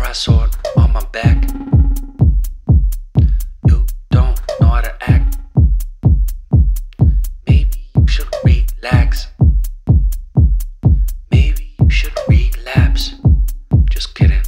brass sword on my back. You don't know how to act. Maybe you should relax. Maybe you should relapse. Just kidding.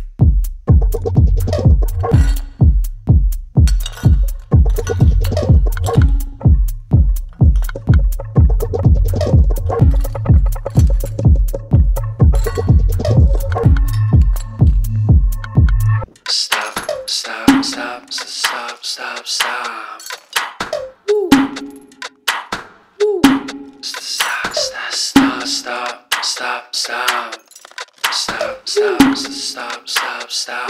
Stop, stop, stop, stop, stop. Woo. Woo. Stop, stop, stop, stop, stop, stop. Stop, stop, stop, stop, stop.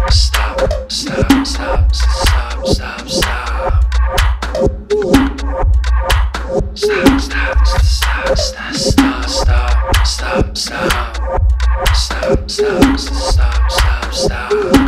Stop, stop, stop, stop, stop, stop. Woo. Stop, stop, stop, stop, stop, stop, stop, stop. Stop, stop, stop, stop, stop.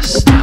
Stop.